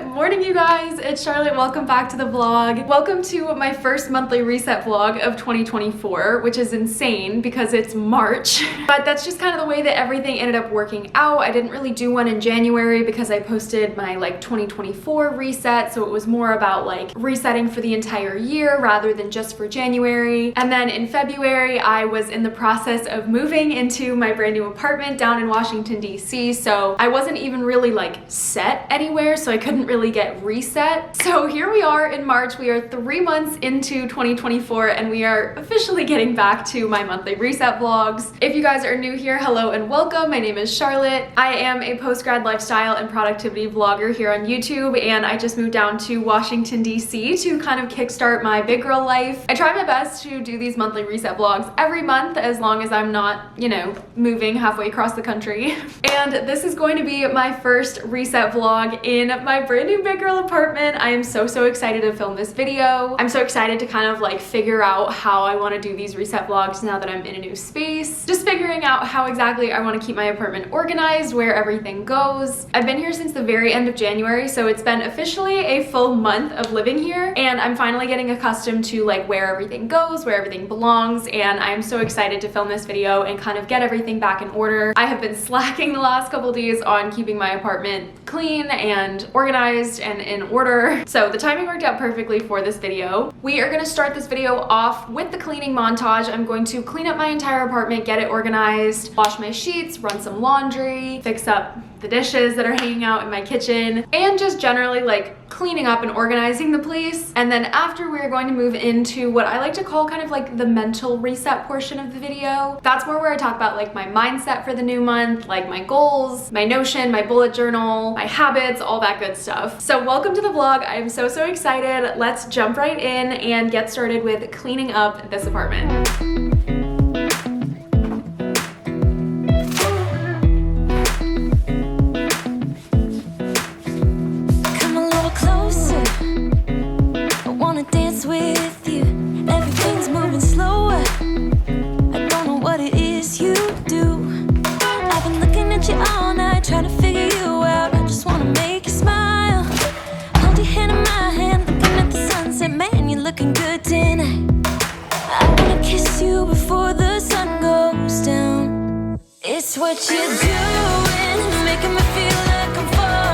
Good morning, you guys. It's Charlotte. Welcome back to the vlog. Welcome to my first monthly reset vlog of 2024, which is insane because it's March. But that's just kind of the way that everything ended up working out. I didn't really do one in January because I posted my 2024 reset, so it was more about resetting for the entire year rather than just for January. And then in February, I was in the process of moving into my brand new apartment down in Washington, D.C. So I wasn't even really set anywhere, so I couldn't really get reset. So here we are in March. We are 3 months into 2024 and we are officially getting back to my monthly reset vlogs. If you guys are new here, hello and welcome. My name is Charlotte. I am a post-grad lifestyle and productivity vlogger here on YouTube, and I just moved down to Washington, D.C. to kind of kickstart my big girl life. I try my best to do these monthly reset vlogs every month as long as I'm not, moving halfway across the country. And this is going to be my first reset vlog in my brand new big girl apartment. I am so excited to film this video. I'm so excited to kind of figure out how I want to do these reset vlogs now that I'm in a new space. Just figuring out how exactly I want to keep my apartment organized, where everything goes. I've been here since the very end of January, so it's been officially a full month of living here, and I'm finally getting accustomed to where everything goes, where everything belongs, and I'm so excited to film this video and kind of get everything back in order. I have been slacking the last couple days on keeping my apartment clean and organized and in order, so the timing worked out perfectly for this video. We are going to start this video off with the cleaning montage. I'm going to clean up my entire apartment, get it organized, wash my sheets, run some laundry, fix up the dishes that are hanging out in my kitchen, and just generally cleaning up and organizing the place. And then after, we're going to move into what I like to call kind of the mental reset portion of the video. That's more where I talk about my mindset for the new month, my goals, my Notion, my bullet journal, my habits, all that good stuff. So welcome to the vlog. I'm so excited. Let's jump right in and get started with cleaning up this apartment. With you, everything's moving slower. I don't know what it is you do. I've been looking at you all night, trying to figure you out. I just wanna make you smile. Hold your hand in my hand, looking at the sunset. Man, you're looking good tonight. I wanna kiss you before the sun goes down. It's what you're doing, making me feel like I'm falling.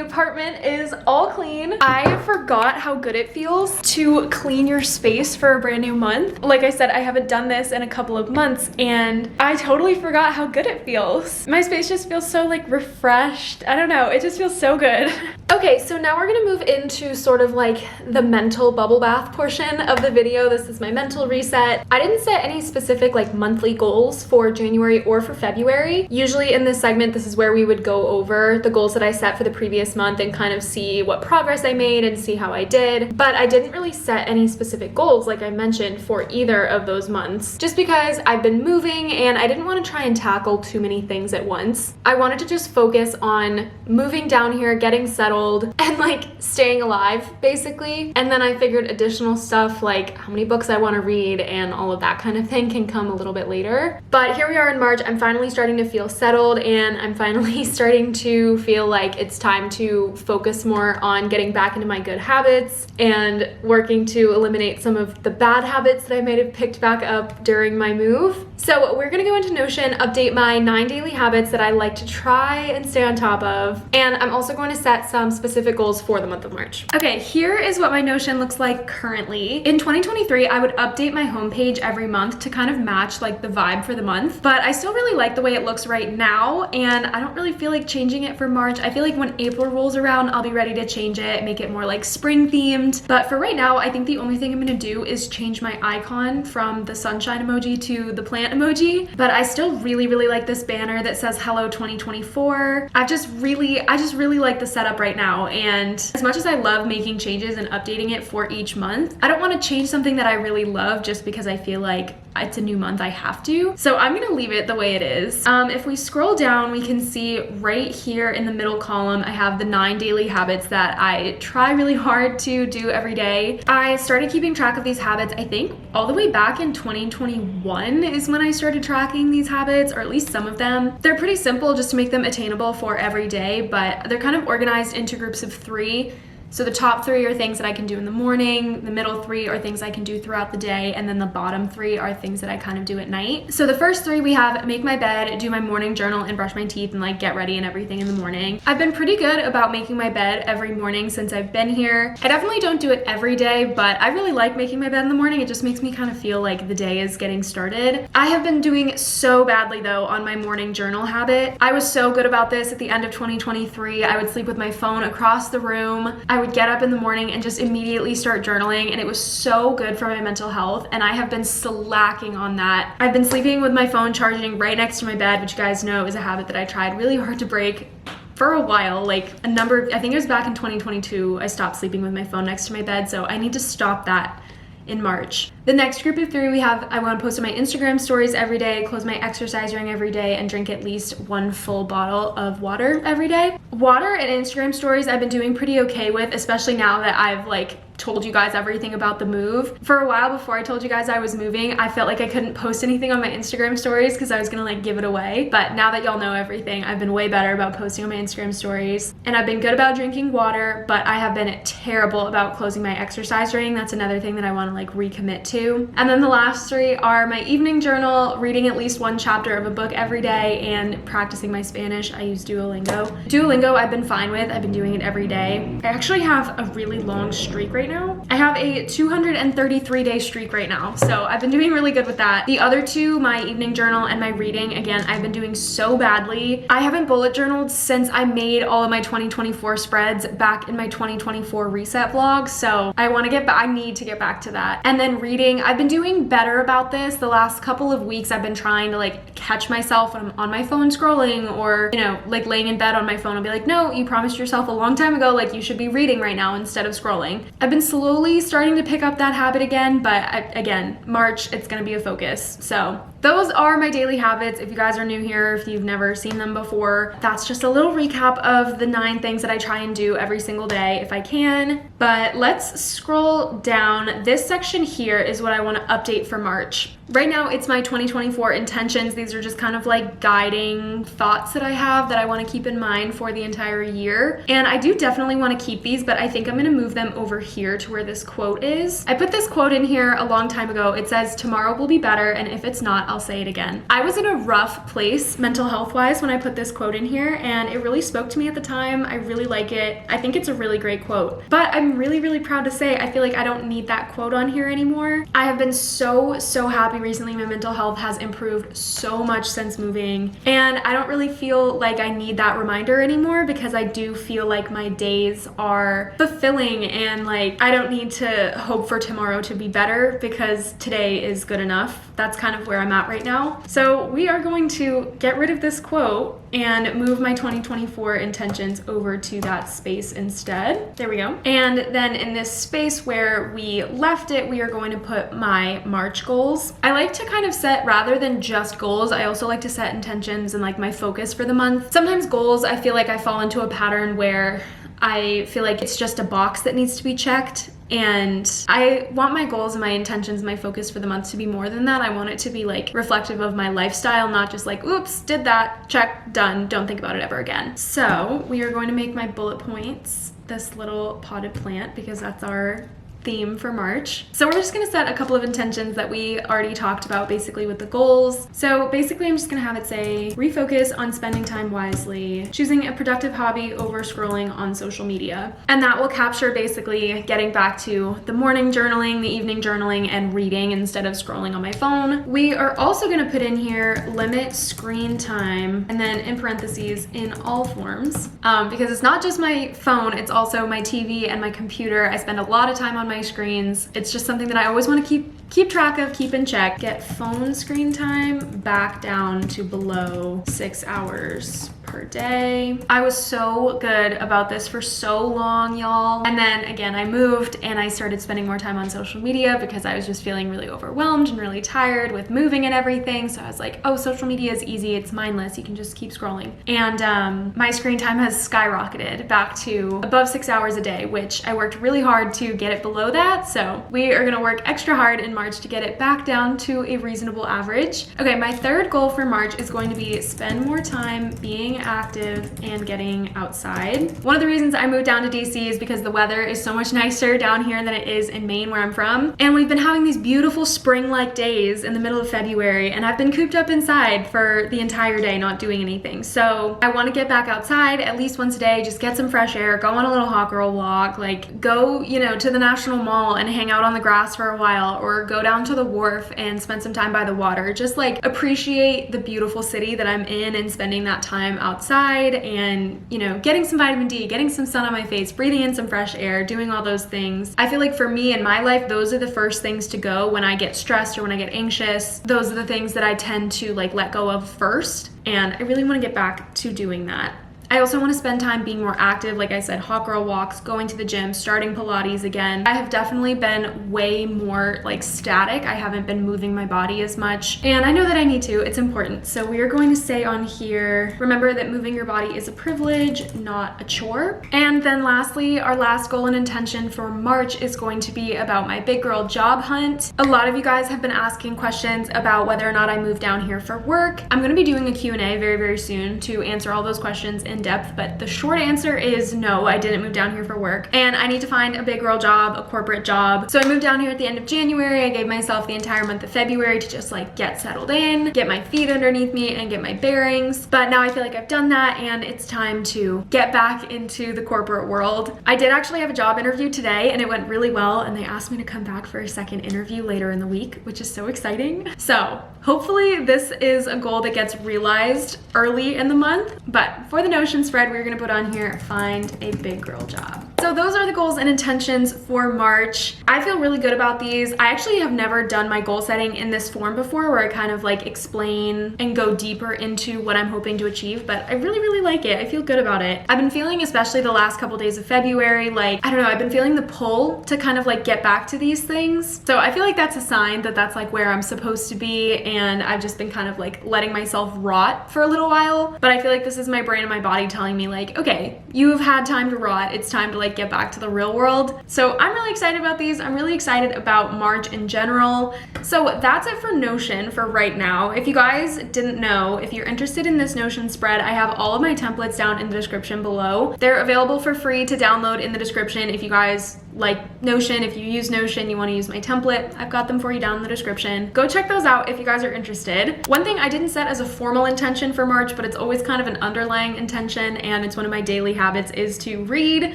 Apartment is all clean. I forgot how good it feels to clean your space for a brand new month. Like I said, I haven't done this in a couple of months and I totally forgot how good it feels. My space just feels so refreshed. I don't know, it just feels so good. Okay, so now we're gonna move into sort of the mental bubble bath portion of the video. This is my mental reset. I didn't set any specific monthly goals for January or for February. Usually in this segment, this is where we would go over the goals that I set for the previous month and kind of see what what progress I made and see how I did. But I didn't really set any specific goals, like I mentioned, for either of those months, just because I've been moving and I didn't want to try and tackle too many things at once. I wanted to just focus on moving down here, getting settled, and like staying alive, basically. And then I figured additional stuff like how many books I want to read and all of that kind of thing can come a little bit later. But here we are in March. I'm finally starting to feel settled, and I'm finally starting to feel like it's time to focus more on getting back into my good habits and working to eliminate some of the bad habits that I might have picked back up during my move. So we're gonna go into Notion, update my 9 daily habits that I like to try and stay on top of, and I'm also going to set some specific goals for the month of March. Okay, here is what my Notion looks like currently. In 2023, I would update my homepage every month to kind of match like the vibe for the month, but I still really like the way it looks right now, and I don't really feel like changing it for March. I feel like when April rolls around, I'll be ready to change it, make it more like spring themed. But for right now, I think the only thing I'm gonna do is change my icon from the sunshine emoji to the plant emoji. But I still really like this banner that says hello 2024. I just really like the setup right now, and as much as I love making changes and updating it for each month, I don't want to change something that I really love just because I feel like it's a new month, I have to. So I'm gonna leave it the way it is. If we scroll down, we can see right here in the middle column, I have the 9 daily habits that I try really hard to do every day. I started keeping track of these habits, I think all the way back in 2021 is when I started tracking these habits, or at least some of them. They're pretty simple just to make them attainable for every day, but they're kind of organized into groups of 3. So the top 3 are things that I can do in the morning, the middle 3 are things I can do throughout the day, and then the bottom 3 are things that I kind of do at night. So the first 3 we have make my bed, do my morning journal, and brush my teeth and like get ready and everything in the morning. I've been pretty good about making my bed every morning since I've been here. I definitely don't do it every day, but I really like making my bed in the morning. It just makes me kind of feel like the day is getting started. I have been doing so badly though on my morning journal habit. I was so good about this at the end of 2023. I would sleep with my phone across the room. I would get up in the morning and just immediately start journaling, and it was so good for my mental health, and I have been slacking on that. I've been sleeping with my phone charging right next to my bed, which you guys know is a habit that I tried really hard to break for a while. Like I think it was back in 2022, I stopped sleeping with my phone next to my bed, so I need to stop that in March. The next group of 3 we have, I want to post on my Instagram stories every day, close my exercise ring every day, and drink at least 1 full bottle of water every day. Water and Instagram stories I've been doing pretty okay with, especially now that I've like told you guys everything about the move. For a while before I told you guys I was moving, I felt like I couldn't post anything on my Instagram stories because I was gonna like give it away. But now that y'all know everything, I've been way better about posting on my Instagram stories, and I've been good about drinking water, but I have been terrible about closing my exercise ring. That's another thing that I want to like recommit to. And then the last 3 are my evening journal, reading at least 1 chapter of a book every day, and practicing my Spanish. I use Duolingo. Duolingo I've been fine with. I've been doing it every day. I actually have a really long streak right now. I have a 233-day streak right now, so I've been doing really good with that. The other 2, my evening journal and my reading, again, I've been doing so badly. I haven't bullet journaled since I made all of my 2024 spreads back in my 2024 reset vlog, so I need to get back to that. And then reading, I've been doing better about this. The last couple of weeks, I've been trying to like catch myself when I'm on my phone scrolling, or, you know, like laying in bed on my phone. I'll be like, no, you promised yourself a long time ago, like you should be reading right now instead of scrolling. I've been slowly starting to pick up that habit again, but again, March, it's gonna be a focus. So those are my daily habits. If you guys are new here, if you've never seen them before, that's just a little recap of the 9 things that I try and do every single day if I can. But let's scroll down. This section here is what I want to update for March. Right now, it's my 2024 intentions. These are just kind of like guiding thoughts that I have that I want to keep in mind for the entire year. And I do definitely want to keep these, but I think I'm going to move them over here to where this quote is. I put this quote in here a long time ago. It says, "Tomorrow will be better, and if it's not, I'll say it again." I was in a rough place mental health wise when I put this quote in here, and it really spoke to me at the time. I really like it. I think it's a really great quote, but I'm really proud to say I feel like I don't need that quote on here anymore. I have been so happy recently. My mental health has improved so much since moving, and I don't really feel like I need that reminder anymore, because I do feel like my days are fulfilling, and like I don't need to hope for tomorrow to be better because today is good enough. That's kind of where I'm at right now. So we are going to get rid of this quote and move my 2024 intentions over to that space instead. There we go. And then in this space where we left it, we are going to put my March goals. I like to kind of set, rather than just goals, I also like to set intentions and like my focus for the month. Sometimes goals, I feel like I fall into a pattern where I feel like it's just a box that needs to be checked. And I want my goals and my intentions, my focus for the month to be more than that. I want it to be like reflective of my lifestyle, not just like, oops, did that, check, done, don't think about it ever again. So we are going to make my bullet points this little potted plant because that's our theme for March. So we're just gonna set a couple of intentions that we already talked about basically with the goals. So basically I'm just gonna have it say, refocus on spending time wisely, choosing a productive hobby over scrolling on social media. And that will capture basically getting back to the morning journaling, the evening journaling, and reading instead of scrolling on my phone. We are also gonna put in here, limit screen time, and then in parentheses, in all forms. Because it's not just my phone, it's also my TV and my computer. I spend a lot of time on my screens. It's just something that I always want to keep track of, keep in check. Get phone screen time back down to below 6 hours per day. I was so good about this for so long, y'all. And then again, I moved and I started spending more time on social media because I was just feeling really overwhelmed and really tired with moving and everything. So I was like, oh, social media is easy. It's mindless. You can just keep scrolling. And my screen time has skyrocketed back to above 6 hours a day, which I worked really hard to get it below that. So we are going to work extra hard in March to get it back down to a reasonable average. Okay, my third goal for March is going to be spend more time being active and getting outside. One of the reasons I moved down to DC is because the weather is so much nicer down here than it is in Maine where I'm from. And we've been having these beautiful spring-like days in the middle of February, and I've been cooped up inside for the entire day not doing anything. So I want to get back outside at least once a day, just get some fresh air, go on a little hot girl walk, like go, to the National Mall and hang out on the grass for a while, or go down to the wharf and spend some time by the water. Just like appreciate the beautiful city that I'm in and spending that time outside and, getting some vitamin D, getting some sun on my face, breathing in some fresh air, doing all those things. I feel like for me in my life, those are the first things to go when I get stressed or when I get anxious. Those are the things that I tend to let go of first. And I really want to get back to doing that. I also want to spend time being more active. Like I said, hot girl walks, going to the gym, starting Pilates again. I have definitely been way more static. I haven't been moving my body as much. And I know that I need to, it's important. So we are going to say on here, remember that moving your body is a privilege, not a chore. And then lastly, our last goal and intention for March is going to be about my big girl job hunt. A lot of you guys have been asking questions about whether or not I moved down here for work. I'm going to be doing a Q&A very, very soon to answer all those questions in depth, but the short answer is no, I didn't move down here for work, and I need to find a big girl job, a corporate job. So I moved down here at the end of January. I gave myself the entire month of February to just get settled in, get my feet underneath me, and get my bearings. But now I feel like I've done that, and it's time to get back into the corporate world. I did actually have a job interview today, and it went really well, and they asked me to come back for a second interview later in the week, which is so exciting. So hopefully this is a goal that gets realized early in the month. But for the Notion spread, we're gonna put on here, find a big girl job. So those are the goals and intentions for March. I feel really good about these. I actually have never done my goal setting in this form before, where I kind of explain and go deeper into what I'm hoping to achieve, but I really, really like it. I feel good about it. I've been feeling, especially the last couple days of February, I don't know, I've been feeling the pull to kind of get back to these things. So I feel like that's a sign that that's where I'm supposed to be, and I've just been kind of letting myself rot for a little while. But I feel like this is my brain and my body telling me okay, you've had time to rot. It's time to get back to the real world. So I'm really excited about these. I'm really excited about March in general. So that's it for Notion for right now. If you guys didn't know, if you're interested in this Notion spread, I have all of my templates down in the description below. They're available for free to download in the description. If you guys like Notion, if you use Notion, you want to use my template, I've got them for you down in the description. Go check those out if you guys are interested. One thing I didn't set as a formal intention for March, but it's always kind of an underlying intention, and it's one of my daily habits, is to read,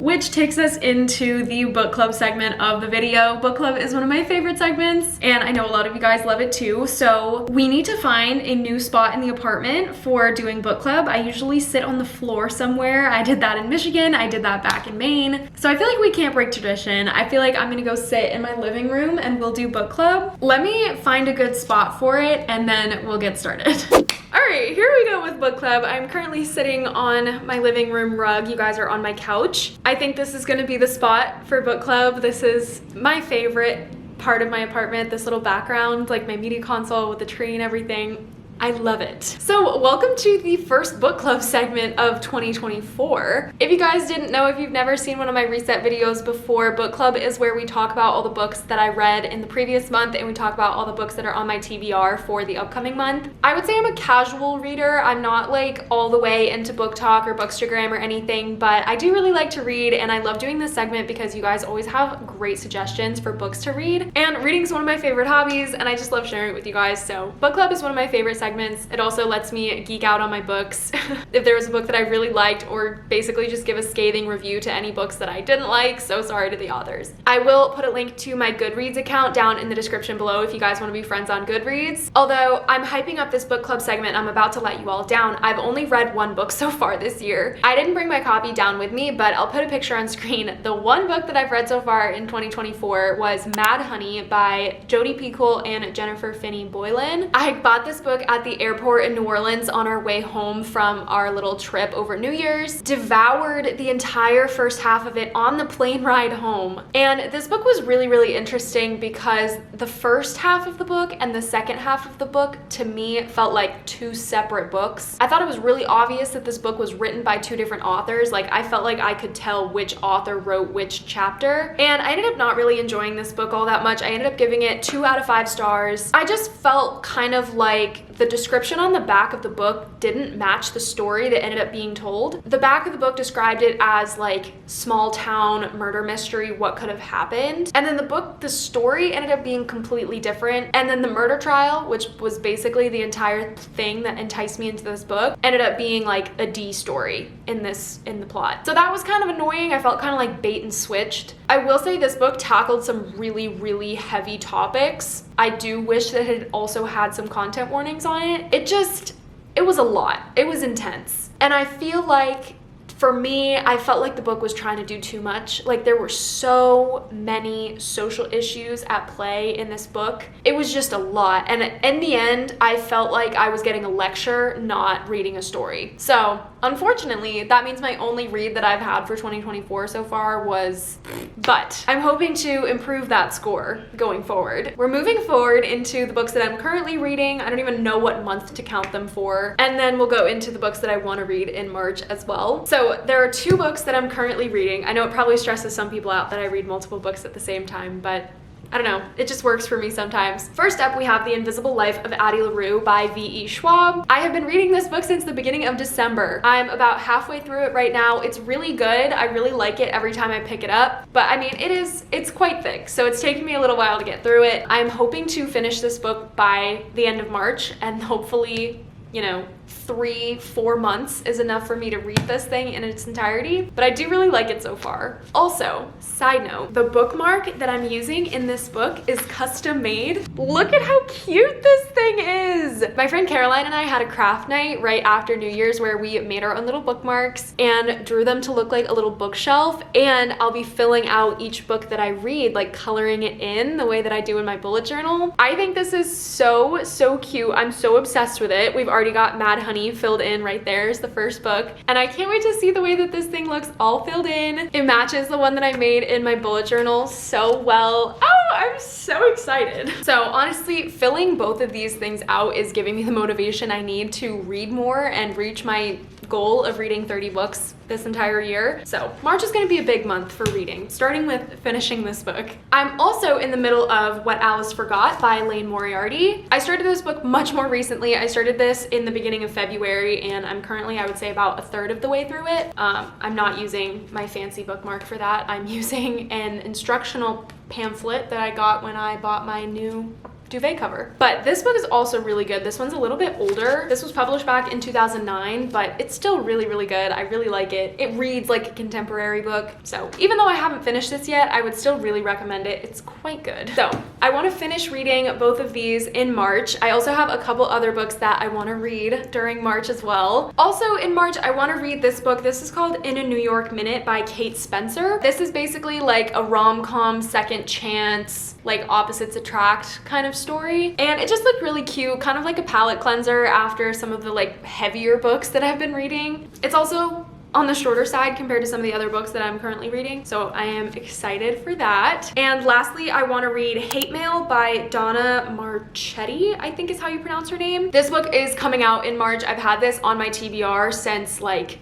which takes us into the book club segment of the video. Book club is one of my favorite segments, and I know a lot of you guys love it too. So we need to find a new spot in the apartment for doing book club. I usually sit on the floor somewhere. I did that in Michigan. I did that back in Maine. So I feel like we can't break tradition. transition. I feel like I'm gonna go sit in my living room and we'll do book club. Let me find a good spot for it and then we'll get started. All right, here we go with book club. I'm currently sitting on my living room rug. You guys are on my couch. I think this is gonna be the spot for book club. This is my favorite part of my apartment, this little background, like my media console with the tree and everything. I love it. So welcome to the first book club segment of 2024. If you guys didn't know, if you've never seen one of my reset videos before, book club is where we talk about all the books that I read in the previous month and we talk about all the books that are on my TBR for the upcoming month. I would say I'm a casual reader. I'm not like all the way into book talk or bookstagram or anything, but I do really like to read and I love doing this segment because you guys always have great suggestions for books to read. And reading is one of my favorite hobbies and I just love sharing it with you guys. So book club is one of my favorite segments. It also lets me geek out on my books. If there was a book that I really liked, or basically just give a scathing review to any books that I didn't like, so sorry to the authors. I will put a link to my Goodreads account down in the description below if you guys want to be friends on Goodreads. Although I'm hyping up this book club segment, I'm about to let you all down. I've only read one book so far this year. I didn't bring my copy down with me, but I'll put a picture on screen. The one book that I've read so far in 2024 was Mad Honey by Jodi Picoult and Jennifer Finney Boylan. I bought this book at the airport in New Orleans on our way home from our little trip over New Year's. Devoured the entire first half of it on the plane ride home. And this book was really, really interesting because the first half of the book and the second half of the book to me felt like two separate books. I thought it was really obvious that this book was written by two different authors. Like I felt like I could tell which author wrote which chapter. And I ended up not really enjoying this book all that much. I ended up giving it 2 out of 5 stars. I just felt kind of like the description on the back of the book didn't match the story that ended up being told. The back of the book described it as like small town murder mystery, what could have happened. And then the story ended up being completely different. And then the murder trial, which was basically the entire thing that enticed me into this book, ended up being like a D story in the plot. So that was kind of annoying. I felt kind of like bait and switched. I will say this book tackled some really, really heavy topics. I do wish that it had also had some content warnings on it. It was a lot. It was intense. And I feel like for me, I felt like the book was trying to do too much. Like there were so many social issues at play in this book. It was just a lot. And in the end, I felt like I was getting a lecture, not reading a story. So unfortunately, that means my only read that I've had for 2024 so far was, but I'm hoping to improve that score going forward. We're moving forward into the books that I'm currently reading. I don't even know what month to count them for. And then we'll go into the books that I want to read in March as well. So there are 2 books that I'm currently reading. I know it probably stresses some people out that I read multiple books at the same time, but I don't know, it just works for me sometimes. First up, we have The Invisible Life of Addie LaRue by V.E. Schwab. I have been reading this book since the beginning of December. I'm about halfway through it right now. It's really good. I really like it every time I pick it up. But I mean, it's quite thick, so it's taken me a little while to get through it. I'm hoping to finish this book by the end of March and hopefully, you know, 3-4 months is enough for me to read this thing in its entirety, but I do really like it so far. Also, side note, the bookmark that I'm using in this book is custom made. Look at how cute this thing is. My friend Caroline and I had a craft night right after New Year's where we made our own little bookmarks and drew them to look like a little bookshelf, and I'll be filling out each book that I read, like coloring it in the way that I do in my bullet journal. I think this is so, so cute. I'm so obsessed with it. We've already got Mad Honey filled in right there is the first book, and I can't wait to see the way that this thing looks all filled in. It matches the one that I made in my bullet journal so well. Oh, I'm so excited. So honestly, filling both of these things out is giving me the motivation I need to read more and reach my goal of reading 30 books this entire year. So March is going to be a big month for reading, starting with finishing this book. I'm also in the middle of What Alice Forgot by Lane Moriarty. I started this book much more recently. I started this in the beginning of February, and I'm currently, I would say, about 1/3 of the way through it. I'm not using my fancy bookmark for that. I'm using an instructional pamphlet that I got when I bought my new duvet cover. But this book is also really good. This one's a little bit older. This was published back in 2009, but it's still really, really good. I really like it. It reads like a contemporary book. So even though I haven't finished this yet, I would still really recommend it. It's quite good. So I want to finish reading both of these in March. I also have a couple other books that I want to read during March as well. Also in March, I want to read this book. This is called In a New York Minute by Kate Spencer. This is basically like a rom-com, second chance, like opposites attract kind of story. And it just looked really cute, kind of like a palette cleanser after some of the like heavier books that I've been reading. It's also on the shorter side compared to some of the other books that I'm currently reading, so I am excited for that. And lastly, I want to read Hate Mail by Donna Marchetti, I think is how you pronounce her name. This book is coming out in March. I've had this on my TBR since like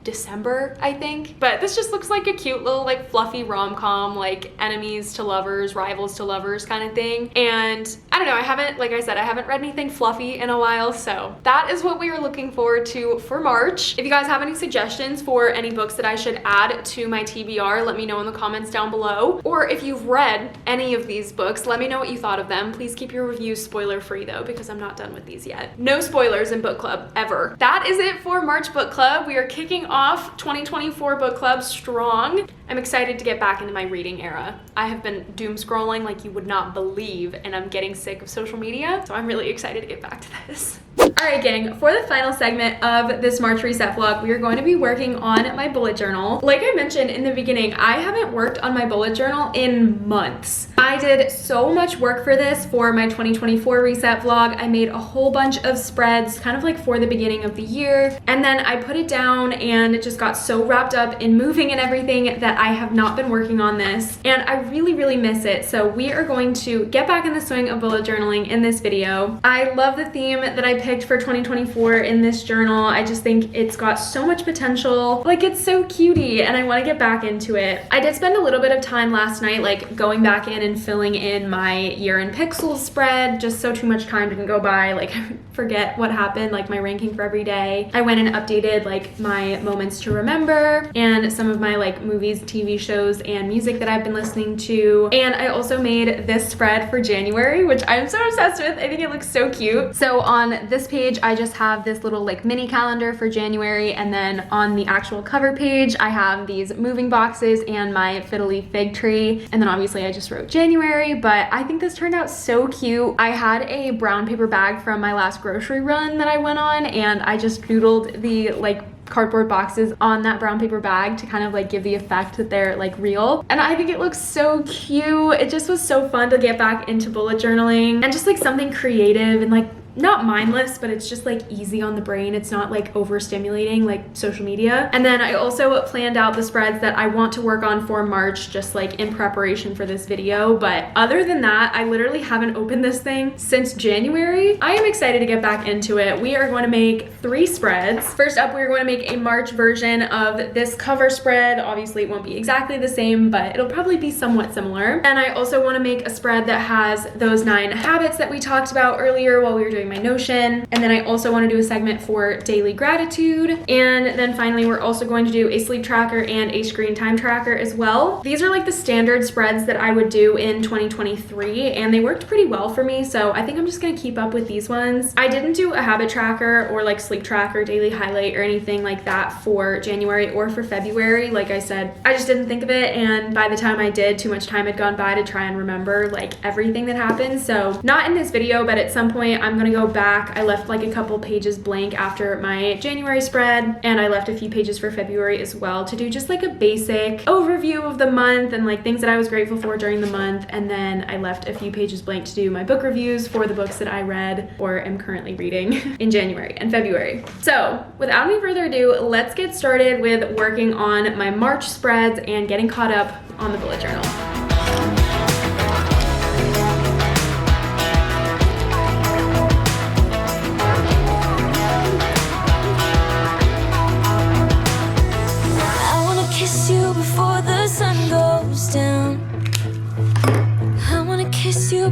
December, I think. But this just looks like a cute little like fluffy rom-com, like enemies to lovers, rivals to lovers kind of thing. And I don't know, I haven't, like I said, I haven't read anything fluffy in a while, so that is what we are looking forward to for March. If you guys have any suggestions for any books that I should add to my TBR, let me know in the comments down below. Or if you've read any of these books, let me know what you thought of them. Please keep your reviews spoiler free though, because I'm not done with these yet. No spoilers in book club, ever. That is it for March book club. We are kicking off 2024 book club strong. I'm excited to get back into my reading era. I have been doom scrolling like you would not believe, and I'm getting sick of social media, so I'm really excited to get back to this. Alright gang, for the final segment of this March reset vlog, we are going to be working on my bullet journal. Like I mentioned in the beginning, I haven't worked on my bullet journal in months. I did so much work for this for my 2024 reset vlog. I made a whole bunch of spreads kind of like for the beginning of the year, and then I put it down and it just got so wrapped up in moving and everything that I have not been working on this, and I really, really miss it. So we are going to get back in the swing of bullet journaling in this video. I love the theme that I picked for 2024 in this journal. I just think it's got so much potential. Like, it's so cutie, and I want to get back into it. I did spend a little bit of time last night like going back in and filling in my year in pixels spread, just so too much time didn't go by, like forget what happened, like my ranking for every day. I went and updated like my moments to remember and some of my like movies, TV shows, and music that I've been listening to. And I also made this spread for January, which I'm so obsessed with. I think it looks so cute. So on this page, I just have this little like mini calendar for January, and then on the actual cover page, I have these moving boxes and my fiddly fig tree. And then obviously I just wrote January, but I think this turned out so cute. I had a brown paper bag from my last grocery run that I went on, and I just doodled the like cardboard boxes on that brown paper bag to kind of like give the effect that they're like real. And I think it looks so cute. It just was so fun to get back into bullet journaling and just like something creative and like not mindless, but it's just like easy on the brain. It's not like overstimulating like social media. And then I also planned out the spreads that I want to work on for March, just like in preparation for this video. But other than that, I literally haven't opened this thing since January. I am excited to get back into it. We are going to make 3 spreads. First up, we're going to make a March version of this cover spread. Obviously it won't be exactly the same, but it'll probably be somewhat similar. And I also want to make a spread that has those 9 habits that we talked about earlier while we were doing my Notion. And then I also want to do a segment for daily gratitude. And then finally, we're also going to do a sleep tracker and a screen time tracker as well. These are like the standard spreads that I would do in 2023, and they worked pretty well for me. So I think I'm just going to keep up with these ones. I didn't do a habit tracker or like sleep tracker, daily highlight, or anything like that for January or for February. Like I said, I just didn't think of it. And by the time I did, too much time had gone by to try and remember like everything that happened. So not in this video, but at some point I'm going to go back. I left like a couple pages blank after my January spread, and I left a few pages for February as well to do just like a basic overview of the month and like things that I was grateful for during the month. And then I left a few pages blank to do my book reviews for the books that I read or am currently reading in January and February. So without any further ado, let's get started with working on my March spreads and getting caught up on the bullet journal.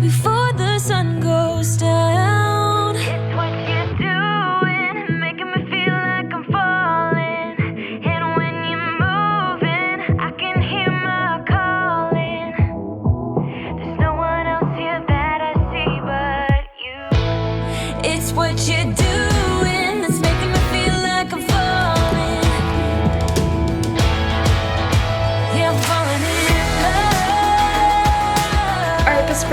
Before the sun goes down, it's what you're doing, making me feel like I'm falling. And when you're moving, I can hear my calling.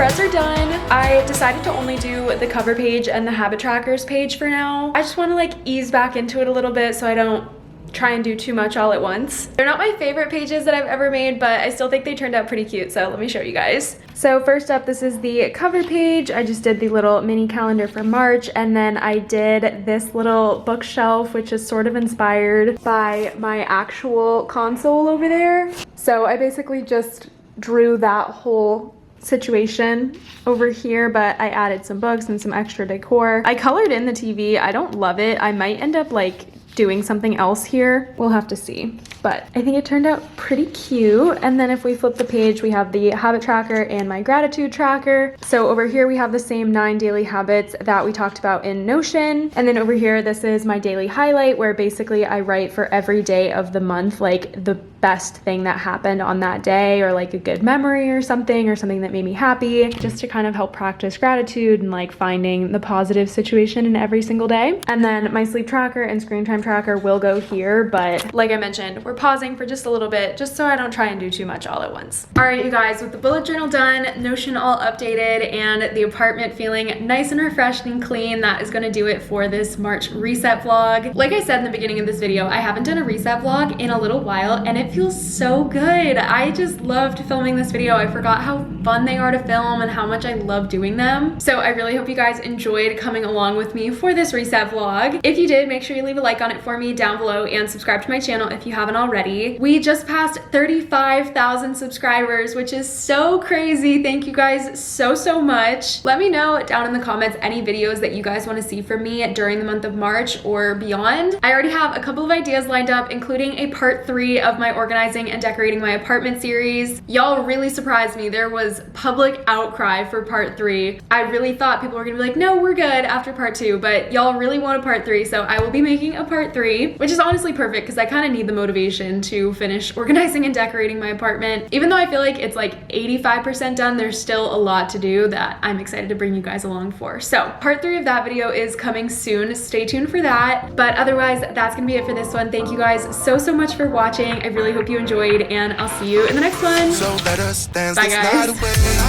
spreads are done. I decided to only do the cover page and the habit trackers page for now. I just want to like ease back into it a little bit so I don't try and do too much all at once. They're not my favorite pages that I've ever made, but I still think they turned out pretty cute, so let me show you guys. So first up, this is the cover page. I just did the little mini calendar for March, and then I did this little bookshelf, which is sort of inspired by my actual console over there. So I basically just drew that whole situation over here, but I added some books and some extra decor. I colored in the TV. I don't love it. I might end up like doing something else here. We'll have to see. But I think it turned out pretty cute. And then if we flip the page, we have the habit tracker and my gratitude tracker. So over here we have the same 9 daily habits that we talked about in Notion. And then over here, this is my daily highlight, where basically I write for every day of the month, like the best thing that happened on that day, or like a good memory or something that made me happy, just to kind of help practice gratitude and like finding the positive situation in every single day. And then my sleep tracker and screen time tracker will go here, but like I mentioned, we're pausing for just a little bit just so I don't try and do too much all at once. All right, you guys, with the bullet journal done, Notion all updated, and the apartment feeling nice and refreshed and clean, that is gonna do it for this March reset vlog. Like I said in the beginning of this video, I haven't done a reset vlog in a little while, and it feels so good. I just loved filming this video. I forgot how fun they are to film and how much I love doing them. So I really hope you guys enjoyed coming along with me for this reset vlog. If you did, make sure you leave a like on it for me down below and subscribe to my channel if you haven't already. We just passed 35,000 subscribers, which is so crazy. Thank you guys so much. Let me know down in the comments any videos that you guys want to see from me during the month of March or beyond. I already have a couple of ideas lined up, including a part 3 of my organizing and decorating my apartment series. Y'all really surprised me. There was public outcry for part 3. I really thought people were gonna be like, no, we're good after part 2, but y'all really want a part 3, so I will be making a part 3, which is honestly perfect because I kind of need the motivation to finish organizing and decorating my apartment. Even though I feel like it's like 85% done, there's still a lot to do that I'm excited to bring you guys along for. So part 3 of that video is coming soon. Stay tuned for that. But otherwise, that's gonna be it for this one. Thank you guys so much for watching. I really hope you enjoyed, and I'll see you in the next one. So let us dance. Bye, guys.